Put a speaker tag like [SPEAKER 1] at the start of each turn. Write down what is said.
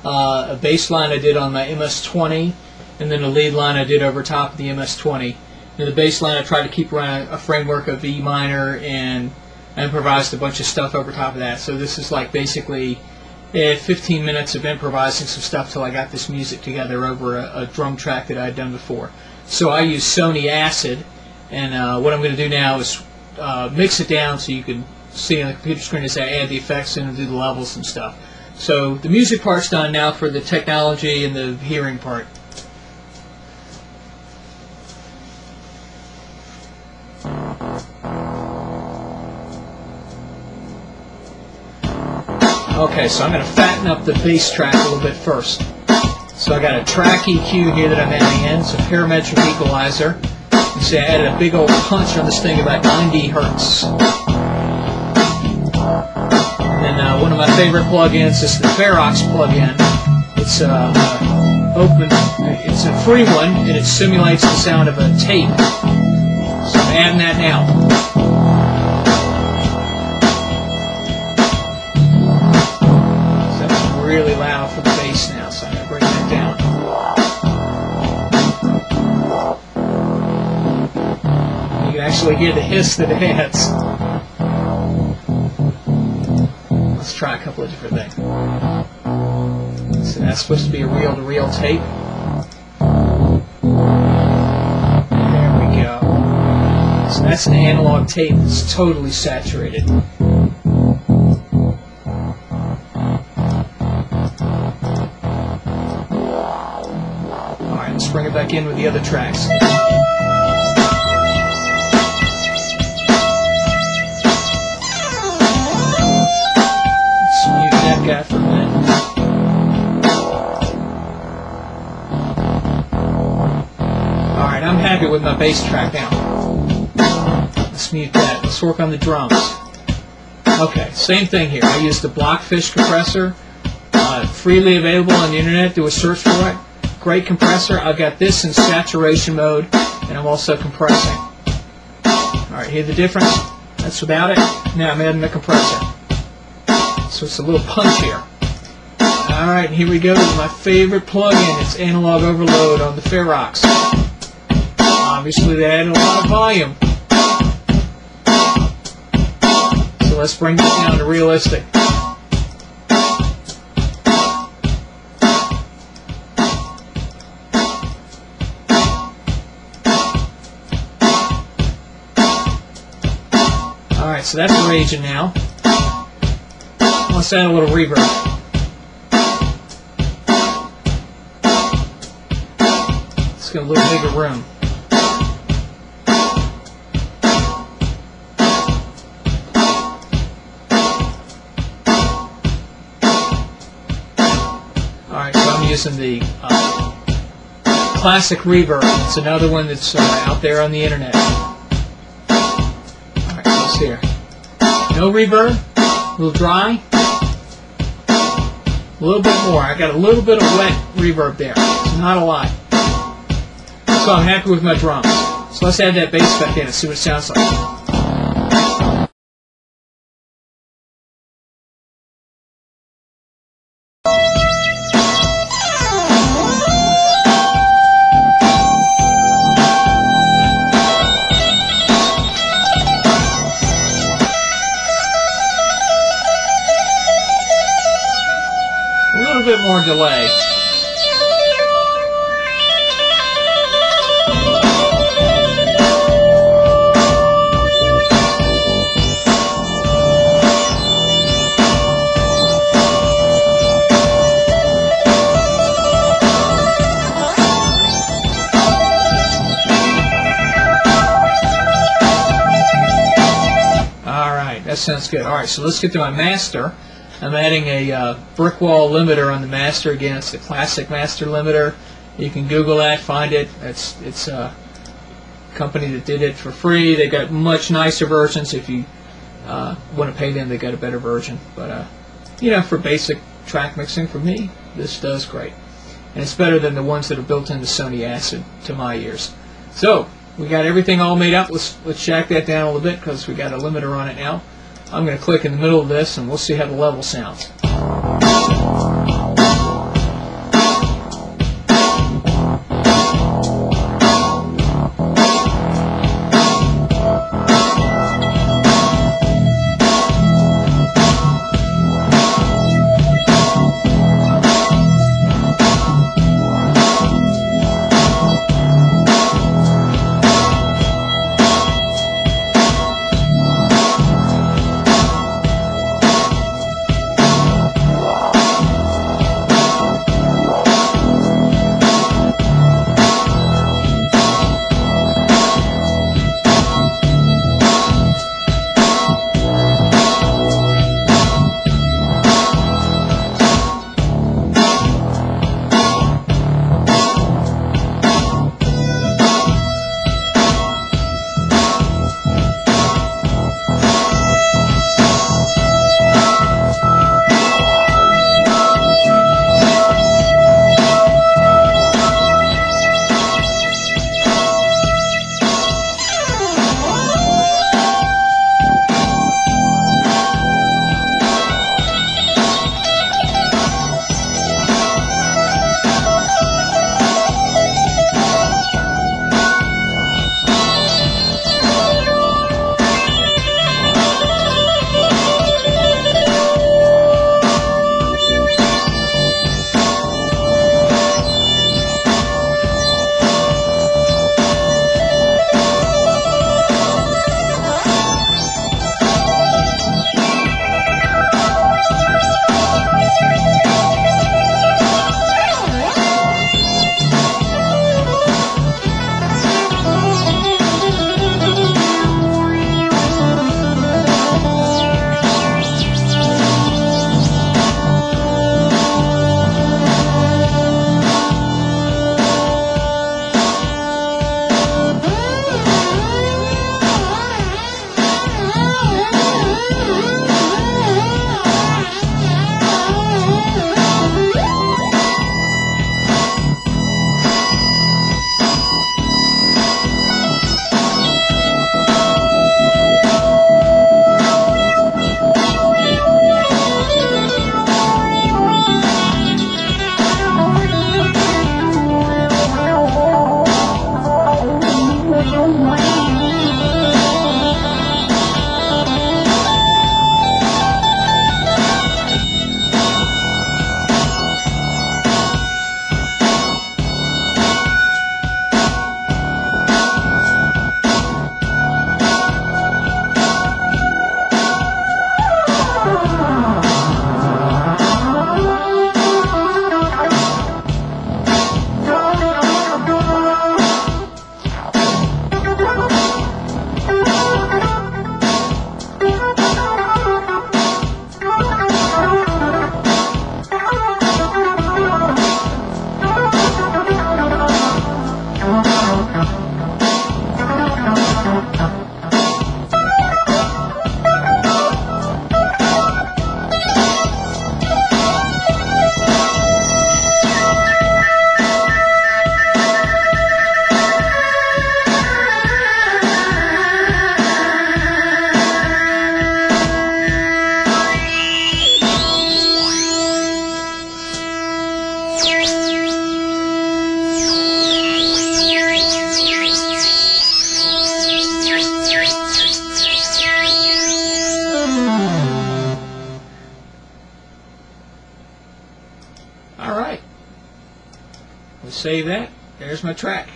[SPEAKER 1] a bass line I did on my MS-20, and then a lead line I did over top of the MS-20. The bass line I tried to keep around a framework of E minor, and I improvised a bunch of stuff over top of that. So this is like basically 15 minutes of improvising some stuff till I got this music together over a drum track that I had done before. So I use Sony Acid, and what I'm going to do now is mix it down so you can see on the computer screen as I add the effects in and do the levels and stuff. So the music part's done. Now for the technology and the hearing part. Okay, so I'm going to fatten up the bass track a little bit first. So I got a track EQ here that I'm adding in. It's a parametric equalizer. You see I added a big old punch on this thing about 90 hertz. And then one of my favorite plugins is the Ferox plugin. It's it's a free one, and it simulates the sound of a tape. So I'm adding that now. Really loud for the bass now, so I'm going to bring that down. You can actually hear the hiss that it adds. Let's try a couple of different things. So that's supposed to be a reel-to-reel tape. There we go. So that's an analog tape that's totally saturated. Let's bring it back in with the other tracks. Let's mute that guy for a minute. Alright, I'm happy with my bass track now. Let's mute that. Let's work on the drums. Okay, same thing here. I used the Blockfish compressor, freely available on the internet. Do a search for it. Great compressor. I've got this in saturation mode, and I'm also compressing. Alright, hear the difference? That's without it. Now I'm adding the compressor. So it's a little punch here. Alright, here we go with my favorite plugin. It's Analog Overload on the Ferox. Obviously they added a lot of volume. So let's bring this down to realistic. Alright, so that's raging now. Let's add a little reverb. Let's get a little bigger room. Alright, so I'm using the classic reverb. It's another one that's out there on the internet. Here. No reverb, a little dry, a little bit more. I got a little bit of wet reverb there, so not a lot. So I'm happy with my drums. So let's add that bass back in and see what it sounds like. A little bit more delay. Alright, that sounds good. Alright, so let's get to my master. I'm adding a brick wall limiter on the master. Again, it's the classic master limiter. You can Google that, find it. It's a company that did it for free. They've got much nicer versions. If you want to pay them, they've got a better version. But you know, for basic track mixing, for me, this does great, and it's better than the ones that are built into Sony Acid to my ears. So we got everything all made up. Let's jack that down a little bit because we got a limiter on it now. I'm going to click in the middle of this, and we'll see how the level sounds. All right. We'll save that. There's my track.